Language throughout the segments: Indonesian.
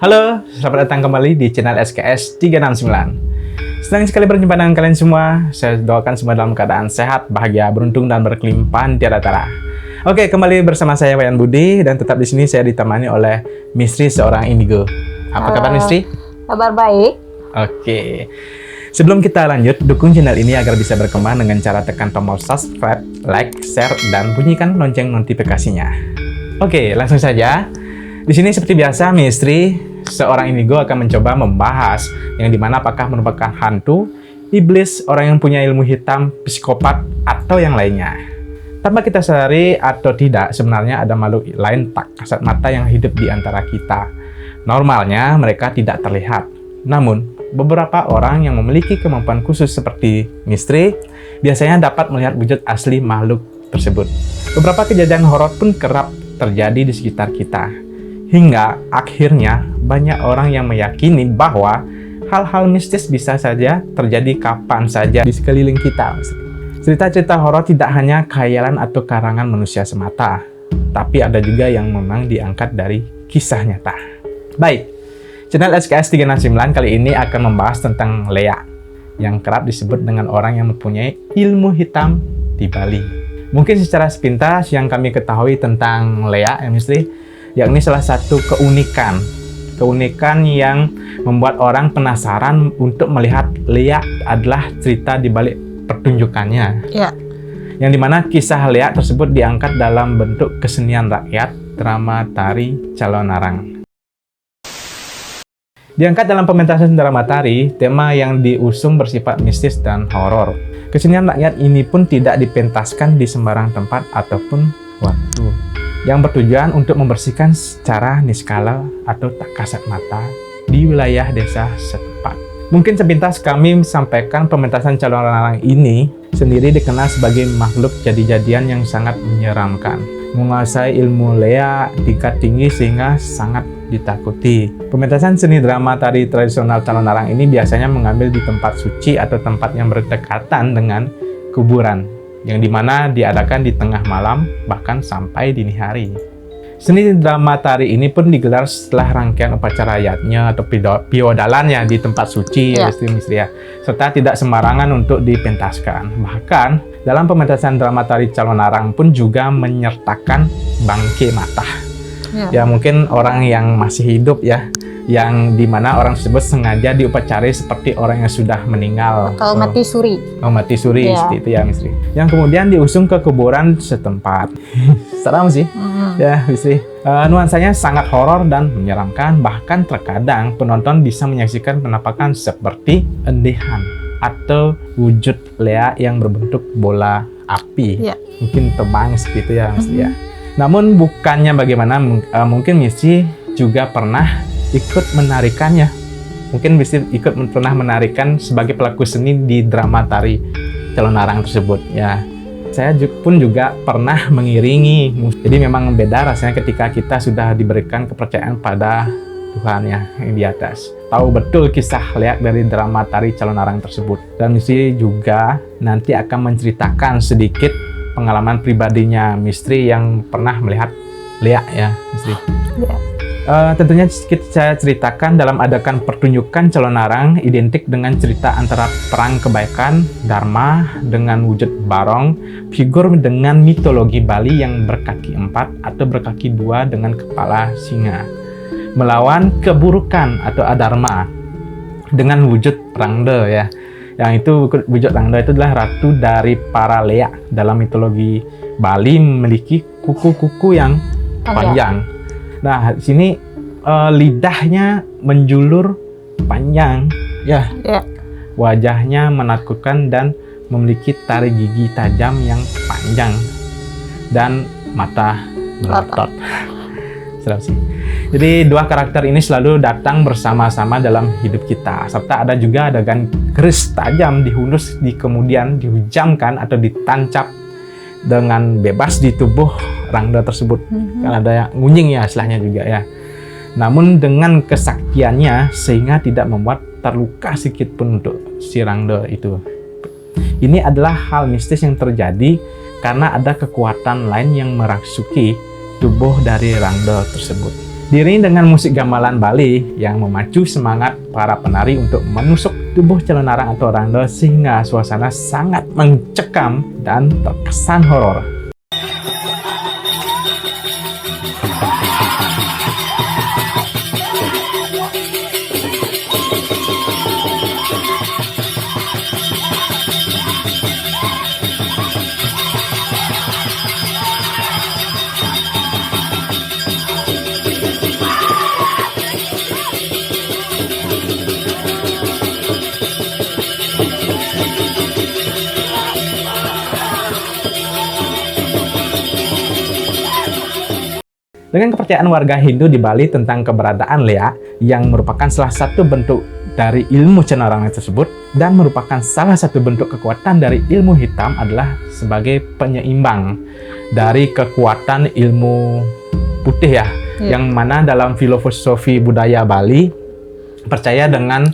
Halo, selamat datang kembali di channel SKS 369. Senang sekali berjumpa dengan kalian semua. Saya doakan semua dalam keadaan sehat, bahagia, beruntung, dan berkelimpahan tiada tara. Oke, kembali bersama saya Wayan Budi, dan tetap di sini saya ditemani oleh Mistri seorang indigo. Apa kabar Mistri? Kabar baik. Oke. Sebelum kita lanjut, dukung channel ini agar bisa berkembang dengan cara tekan tombol subscribe, like, share, dan bunyikan lonceng notifikasinya. Oke, langsung saja. Di sini seperti biasa, Mistri seorang indigo akan mencoba membahas yang dimana apakah merupakan hantu, iblis, orang yang punya ilmu hitam, psikopat, atau yang lainnya. Tanpa kita sadari atau tidak, sebenarnya ada makhluk lain tak kasat mata yang hidup di antara kita. Normalnya mereka tidak terlihat. Namun, beberapa orang yang memiliki kemampuan khusus seperti Mistri biasanya dapat melihat wujud asli makhluk tersebut. Beberapa kejadian horor pun kerap terjadi di sekitar kita. Hingga akhirnya banyak orang yang meyakini bahwa hal-hal mistis bisa saja terjadi kapan saja di sekeliling kita. Cerita-cerita horor tidak hanya khayalan atau karangan manusia semata, tapi ada juga yang memang diangkat dari kisah nyata. Baik, channel SKS 369 kali ini akan membahas tentang Lea, yang kerap disebut dengan orang yang mempunyai ilmu hitam di Bali. Mungkin secara sepintas yang kami ketahui tentang Lea, Mistri, yakni salah satu keunikan yang membuat orang penasaran untuk melihat Lea adalah cerita di balik pertunjukannya. Ya. Yang dimana kisah Lea tersebut diangkat dalam bentuk kesenian rakyat, drama tari Calonarang. Diangkat dalam pementasan drama tari, tema yang diusung bersifat mistis dan horor. Kesenian rakyat ini pun tidak dipentaskan di sembarang tempat ataupun waktu, yang bertujuan untuk membersihkan secara niskala atau tak kasat mata di wilayah desa setempat. Mungkin sepintas kami sampaikan pementasan Calonarang ini sendiri dikenal sebagai makhluk jadi-jadian yang sangat menyeramkan, menguasai ilmu Lea tingkat tinggi sehingga sangat ditakuti. Pementasan seni drama tari tradisional Calonarang ini biasanya mengambil di tempat suci atau tempat yang berdekatan dengan kuburan, yang dimana diadakan di tengah malam, bahkan sampai dini hari. Seni drama tari ini pun digelar setelah rangkaian upacara yatnya atau piodalannya di tempat suci, Mistri, serta tidak sembarangan untuk dipentaskan. Bahkan, dalam pementasan drama tari Calonarang pun juga menyertakan bangkai mata. Ya, mungkin orang yang masih hidup ya, yang dimana orang tersebut sengaja diupacari seperti orang yang sudah meninggal atau mati suri. Mati suri seperti itu ya, Mistri. Yang kemudian diusung ke kuburan setempat. Seram sih. Ya, Mistri. Nuansanya sangat horor dan menyeramkan, bahkan terkadang penonton bisa menyaksikan penampakan seperti endehan atau wujud Lea yang berbentuk bola api. Mungkin terbang seperti itu ya, Mistri ya. Namun bukannya bagaimana, mungkin Mistri juga pernah ikut menarikannya. Mungkin bisa pernah menarikan sebagai pelaku seni di drama tari Calonarang tersebut ya. Saya pun juga pernah mengiringi. Jadi memang beda rasanya ketika kita sudah diberikan kepercayaan pada Tuhan ya yang di atas. Tahu betul kisah Lea dari drama tari Calonarang tersebut. Dan Mistri juga nanti akan menceritakan sedikit pengalaman pribadinya Mistri yang pernah melihat Lea ya, Mistri. Tentunya saya ceritakan dalam adakan pertunjukan Calonarang identik dengan cerita antara perang kebaikan Dharma dengan wujud barong, figur dengan mitologi Bali yang berkaki 4 atau berkaki 2 dengan kepala singa, melawan keburukan atau adharma dengan wujud Rangde ya. Yang itu wujud Rangde itu adalah ratu dari para Lea. Dalam mitologi Bali memiliki kuku-kuku yang panjang. Nah, di sini lidahnya menjulur panjang, ya. Wajahnya menakutkan dan memiliki taring gigi tajam yang panjang dan mata melotot. Seram sih. Jadi dua karakter ini selalu datang bersama-sama dalam hidup kita. Serta ada juga adegan keris tajam dihunus kemudian dihujamkan atau ditancap dengan bebas di tubuh Rangda tersebut. Kan ada yang ngunying ya istilahnya juga ya. Namun dengan kesaktiannya sehingga tidak membuat terluka sedikit pun untuk si Rangda itu. Ini adalah hal mistis yang terjadi karena ada kekuatan lain yang merasuki tubuh dari Rangda tersebut. Diiringi dengan musik gamelan Bali yang memacu semangat para penari untuk menusuk tubuh calon arang atau rando sehingga suasana sangat mencekam dan terkesan horor. Dengan kepercayaan warga Hindu di Bali tentang keberadaan Lea yang merupakan salah satu bentuk dari ilmu cenderangan tersebut dan merupakan salah satu bentuk kekuatan dari ilmu hitam adalah sebagai penyeimbang dari kekuatan ilmu putih ya, yang mana dalam filosofi budaya Bali percaya dengan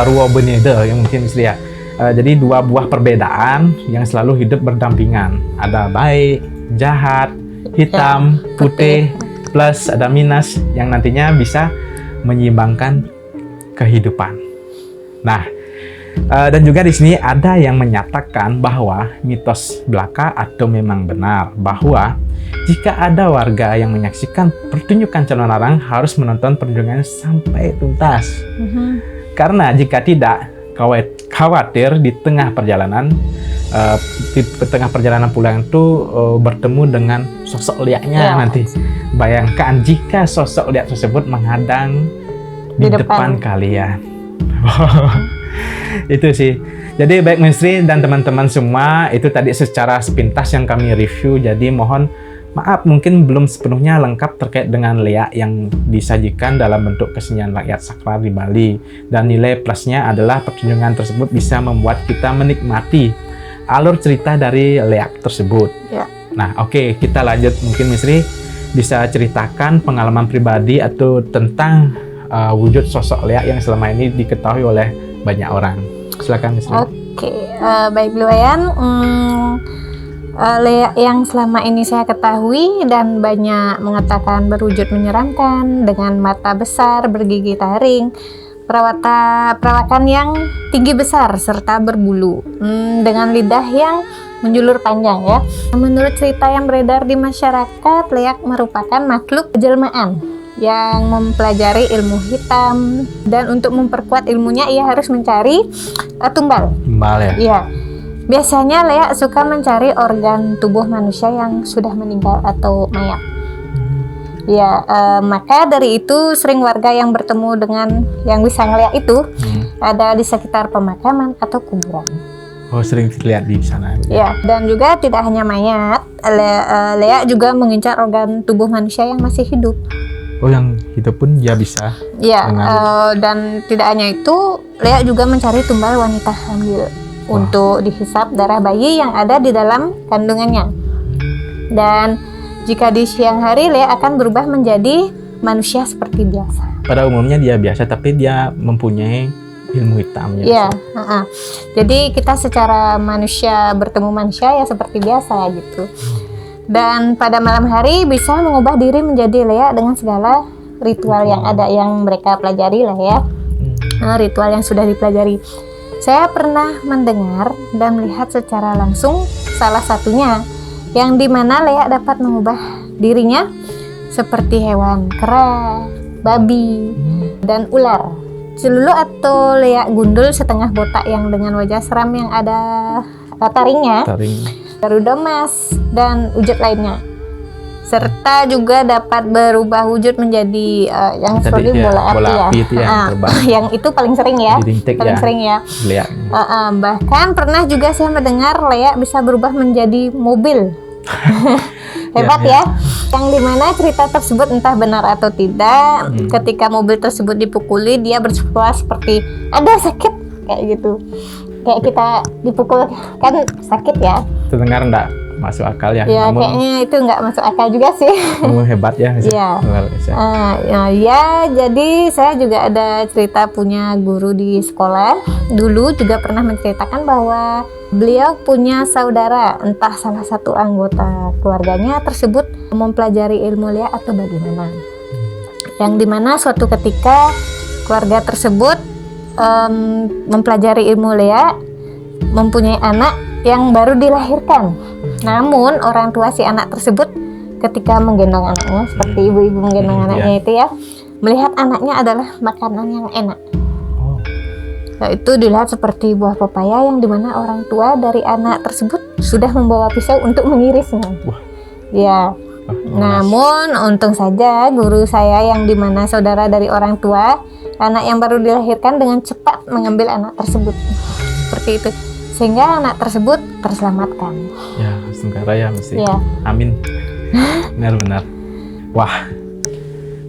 Ruwa Benede yang mungkin istri ya. Jadi dua buah perbedaan yang selalu hidup berdampingan. Ada baik, jahat, hitam, putih, plus ada minus yang nantinya bisa menyeimbangkan kehidupan. Nah, dan juga di sini ada yang menyatakan bahwa mitos belaka atau memang benar bahwa jika ada warga yang menyaksikan pertunjukan calon arang harus menonton pertunjukan sampai tuntas. Karena jika tidak, khawatir di tengah perjalanan pulang itu bertemu dengan sosok liaknya nanti. Bayangkan jika sosok liak tersebut menghadang di depan kalian. Itu sih. Jadi baik Menteri dan teman-teman semua, itu tadi secara sepintas yang kami review. Jadi mohon maaf mungkin belum sepenuhnya lengkap terkait dengan leak yang disajikan dalam bentuk kesenian rakyat sakral di Bali. Dan nilai plusnya adalah pertunjukan tersebut bisa membuat kita menikmati alur cerita dari leak tersebut. Nah, oke, kita lanjut. Mungkin Misri bisa ceritakan pengalaman pribadi atau tentang wujud sosok leak yang selama ini diketahui oleh banyak orang. Silakan Misri. Baik Blue Wayan. Leak yang selama ini saya ketahui dan banyak mengatakan berwujud menyeramkan dengan mata besar bergigi taring, perawakan yang tinggi besar serta berbulu, dengan lidah yang menjulur panjang ya. Menurut cerita yang beredar di masyarakat, leak merupakan makhluk jelmaan yang mempelajari ilmu hitam, dan untuk memperkuat ilmunya ia harus mencari tumbal. Ya? Iya. Biasanya leak suka mencari organ tubuh manusia yang sudah meninggal atau mayat. Ya, maka dari itu sering warga yang bertemu dengan yang bisa ngeliat itu ada di sekitar pemakaman atau kuburan. Oh, sering terlihat di sana. Ya, dan juga tidak hanya mayat, leak juga mengincar organ tubuh manusia yang masih hidup. Oh, yang hidup pun dia bisa. Ya, dan tidak hanya itu, leak juga mencari tumbal wanita hamil untuk dihisap darah bayi yang ada di dalam kandungannya. Dan jika di siang hari, leak akan berubah menjadi manusia seperti biasa. Pada umumnya dia biasa, tapi dia mempunyai ilmu hitamnya. Iya. Jadi kita secara manusia bertemu manusia ya seperti biasa gitu. Dan pada malam hari bisa mengubah diri menjadi leak dengan segala ritual yang ada, yang mereka pelajari lah ya. Ritual yang sudah dipelajari. Saya pernah mendengar dan melihat secara langsung salah satunya yang dimana leak dapat mengubah dirinya seperti hewan kera, babi, dan ular. Celulu atau leak gundul setengah botak yang dengan wajah seram yang ada taringnya, garuda emas, dan wujud lainnya. Serta juga dapat berubah wujud menjadi yang seperti bola api itu ya. Yang itu paling sering ya. Sering ya. Bahkan pernah juga saya mendengar leak bisa berubah menjadi mobil. Hebat ya. Yang dimana cerita tersebut entah benar atau tidak, ketika mobil tersebut dipukuli dia bersuara seperti ada sakit kayak gitu. Kayak kita dipukul kan sakit ya. Terdengar enggak masuk akal ya? Ya, kayaknya itu nggak masuk akal juga sih. Hebat ya. Iya. Ya, jadi saya juga ada cerita punya guru di sekolah. Dulu juga pernah menceritakan bahwa beliau punya saudara, entah salah satu anggota keluarganya tersebut mempelajari ilmu leak atau bagaimana. yang dimana suatu ketika keluarga tersebut mempelajari ilmu Lea, mempunyai anak yang baru dilahirkan. Namun orang tua si anak tersebut ketika menggendong anaknya, seperti ibu-ibu menggendong anaknya itu ya, melihat anaknya adalah makanan yang enak. Itu dilihat seperti buah pepaya yang dimana orang tua dari anak tersebut sudah membawa pisau untuk mengirisnya. Ya. Namun untung saja guru saya yang dimana saudara dari orang tua anak yang baru dilahirkan dengan cepat mengambil anak tersebut. Seperti itu. Sehingga anak tersebut terselamatkan. Ya, semoga ya mesti. Ya. Amin. Benar-benar. Wah,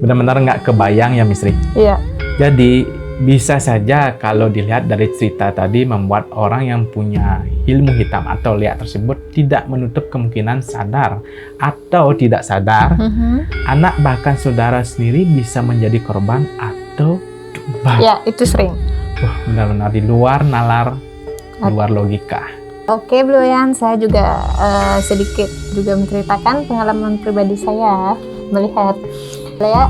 benar-benar nggak kebayang ya Misri. Iya. Jadi bisa saja kalau dilihat dari cerita tadi membuat orang yang punya ilmu hitam atau Lea tersebut tidak menutup kemungkinan sadar atau tidak sadar anak bahkan saudara sendiri bisa menjadi korban atau tumbal. Ya, itu sering. Wah, benar-benar di luar nalar, di luar logika. Oke, Bloyan, saya juga sedikit juga menceritakan pengalaman pribadi saya melihat Lea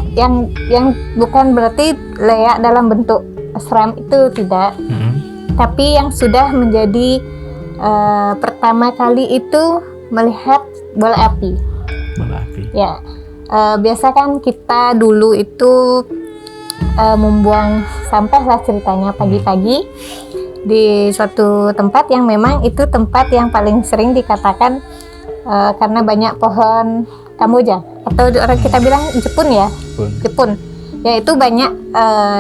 yang bukan berarti Lea dalam bentuk seram itu tidak, tapi yang sudah menjadi pertama kali itu melihat bola api. Bola api. Ya, biasa kan kita dulu itu membuang sampah lah ceritanya pagi-pagi di suatu tempat yang memang itu tempat yang paling sering dikatakan karena banyak pohon kamboja atau orang kita bilang jepun ya, jepun. Ya itu banyak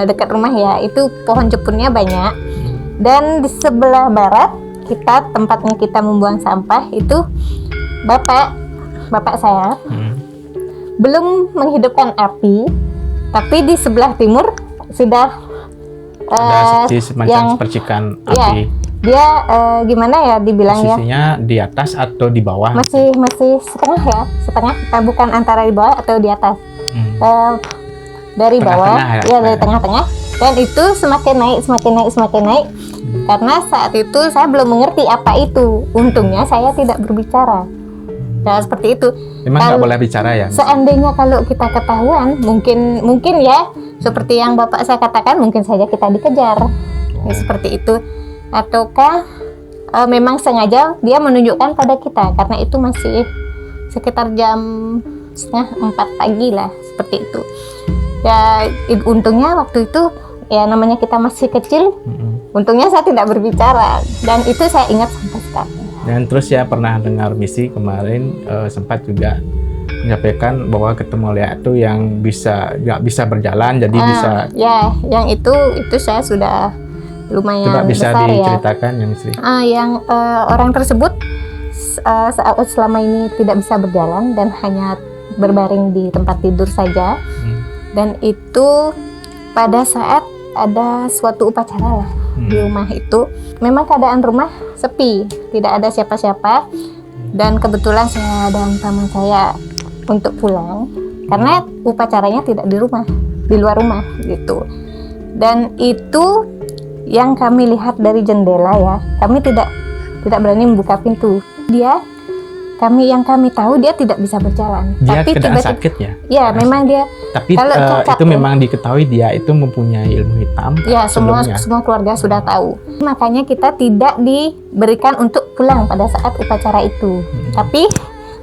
dekat rumah ya, itu pohon jepunnya banyak. Dan di sebelah barat tempatnya kita membuang sampah itu bapak saya belum menghidupkan api, tapi di sebelah timur sudah ada semacam percikan api. Dia gimana ya dibilang ya? Posisinya di atas atau di bawah? Masih setengah ya, setengah. Bukan antara di bawah atau di atas. Dari bawah, ya dari tengah-tengah. Dan itu semakin naik. Karena saat itu saya belum mengerti apa itu. Untungnya saya tidak berbicara. Ya seperti itu. Memang nggak boleh bicara ya? Seandainya kalau kita ketahuan, mungkin ya seperti yang bapak saya katakan, mungkin saja kita dikejar. Ya, seperti itu. Ataukah memang sengaja dia menunjukkan pada kita karena itu masih sekitar jam 3:30 pagi lah, seperti itu. Ya untungnya waktu itu ya namanya kita masih kecil, untungnya saya tidak berbicara dan itu saya ingat sampai sekarang. Dan terus ya pernah dengar Misi kemarin sempat juga menyampaikan bahwa ketemu Lea itu yang nggak bisa berjalan jadi bisa. Ya, yang itu saya sudah lumayan coba bisa besar diceritakan ya Misri. Yang orang tersebut selama ini tidak bisa berjalan dan hanya berbaring di tempat tidur saja. Dan itu pada saat ada suatu upacara lah di rumah itu. Memang keadaan rumah sepi, tidak ada siapa-siapa. Dan kebetulan saya dan paman saya untuk pulang karena upacaranya tidak di rumah, di luar rumah gitu. Dan itu yang kami lihat dari jendela ya, kami tidak berani membuka pintu. Yang kami tahu dia tidak bisa berjalan. Dia tapi kena tiba-tiba sakit ya? Ya, memang dia. Tapi itu memang diketahui dia itu mempunyai ilmu hitam. Ya, semua keluarga sudah tahu. Makanya kita tidak diberikan untuk pulang pada saat upacara itu. Tapi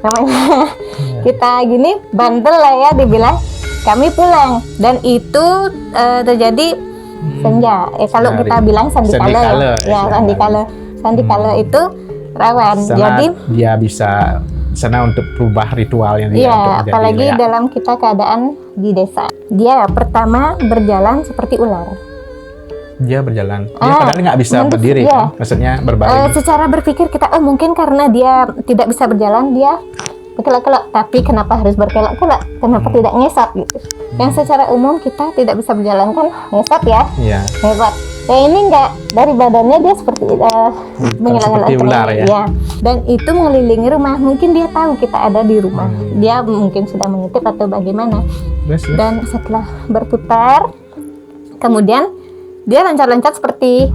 namanya kita gini bandel lah ya dibilang, kami pulang dan itu terjadi senja. Kalau kita bilang sandikala ya, sandikala itu rawan. Jadi dia bisa sana untuk berubah ritual yang apalagi dalam kita keadaan di desa. Dia pertama berjalan seperti ular. Dia berjalan. Dia padahal nggak bisa berdiri kan? Maksudnya berbaring. Secara berpikir kita mungkin karena dia tidak bisa berjalan dia berkelak-kelak. Tapi kenapa harus berkelak-kelak? Kenapa tidak ngesat gitu? Yang secara umum kita tidak bisa berjalan kan ngesat ya? Iya. Ngesat. Ya ini enggak, dari badannya dia seperti seperti ular ya. Dan itu mengelilingi rumah. Mungkin dia tahu kita ada di rumah. Dia mungkin sudah mengintip atau bagaimana. Dan setelah berputar, kemudian dia loncat-loncat seperti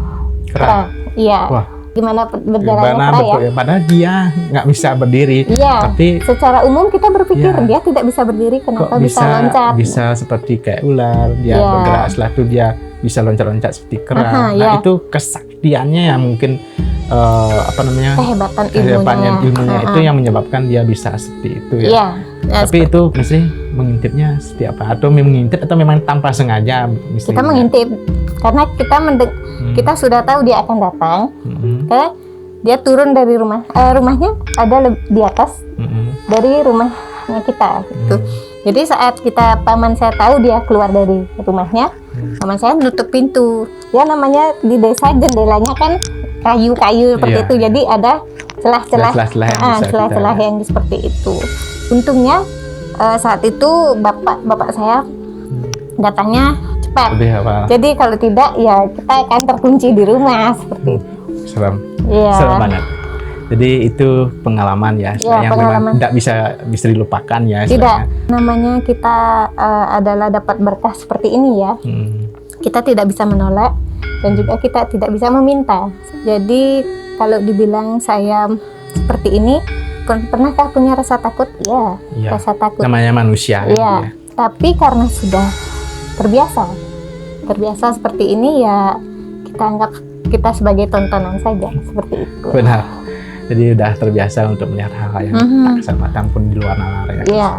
kera. Iya. Wah. gimana berjalannya Gimana pera ya. padahal dia nggak bisa berdiri. Iya. Tapi Secara umum kita berpikir Iya. dia tidak bisa berdiri, kok kenapa bisa loncat? bisa seperti kayak ular, dia Iya. bergerak setelah itu dia bisa loncat-loncat seperti kera. Aha, Nah, iya. itu kesaktiannya yang mungkin Kehebatan kehebatannya ilmunya Ha-ha. itu yang menyebabkan dia bisa seperti itu ya. Iya. Nah, Tapi itu mesti mengintipnya seperti apa? Atau mengintip atau memang tanpa sengaja mesti kita mengintip karena kita sudah tahu dia akan datang. Karena dia turun dari rumahnya ada di atas dari rumahnya kita gitu. Jadi saat paman saya tahu dia keluar dari rumahnya, paman saya nutup pintu. Ya namanya di desa jendelanya kan kayu-kayu seperti Iya. itu. Jadi ada celah-celah Celah-celah yang bisa seperti itu. Untungnya saat itu bapak saya datangnya cepat. lebih apa? Jadi kalau tidak ya kita akan terkunci di rumah seperti itu. Serem. Iya. Serem banget. Jadi itu pengalaman ya, Iya, yang pengalaman. memang tidak bisa dilupakan ya. Tidak, istilahnya. namanya kita adalah dapat berkah seperti ini ya. Kita tidak bisa menolak dan juga kita tidak bisa meminta. Jadi kalau dibilang saya seperti ini, pernahkah punya rasa takut? Ya, Iya. rasa takut. Namanya manusia. Iya. Tapi karena sudah terbiasa seperti ini ya kita anggap kita sebagai tontonan saja seperti itu. Benar. Jadi udah terbiasa untuk melihat hal-hal yang tak kasat mata pun di luar nalar ya. Iya.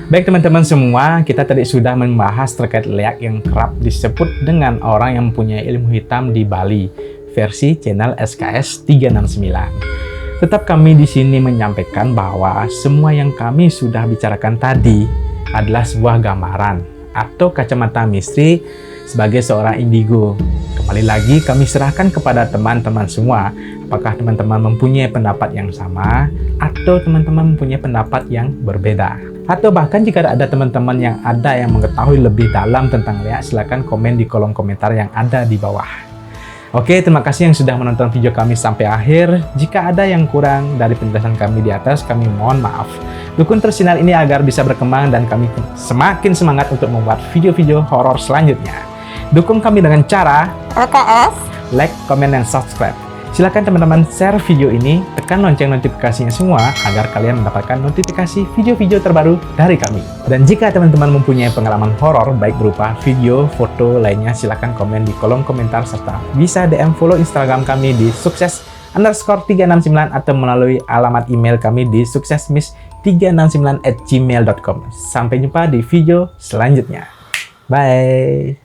Baik teman-teman semua, kita tadi sudah membahas terkait leak yang kerap disebut dengan orang yang mempunyai ilmu hitam di Bali, versi channel SKS 369. Tetap kami di sini menyampaikan bahwa semua yang kami sudah bicarakan tadi adalah sebuah gambaran atau kacamata misteri sebagai seorang indigo. Kembali lagi kami serahkan kepada teman-teman semua, apakah teman-teman mempunyai pendapat yang sama atau teman-teman mempunyai pendapat yang berbeda. Atau bahkan jika ada teman-teman yang mengetahui lebih dalam tentang leak, silakan komen di kolom komentar yang ada di bawah. Oke, terima kasih yang sudah menonton video kami sampai akhir. Jika ada yang kurang dari penjelasan kami di atas, kami mohon maaf. Dukung terus channel ini agar bisa berkembang dan kami semakin semangat untuk membuat video-video horor selanjutnya. Dukung kami dengan cara LKS. like, comment, dan subscribe. Silakan teman-teman share video ini, tekan lonceng notifikasinya semua agar kalian mendapatkan notifikasi video-video terbaru dari kami. Dan jika teman-teman mempunyai pengalaman horor baik berupa video, foto lainnya, silakan komen di kolom komentar serta bisa DM follow Instagram kami di sukses_369 atau melalui alamat email kami di suksesmiss369@gmail.com. Sampai jumpa di video selanjutnya. Bye.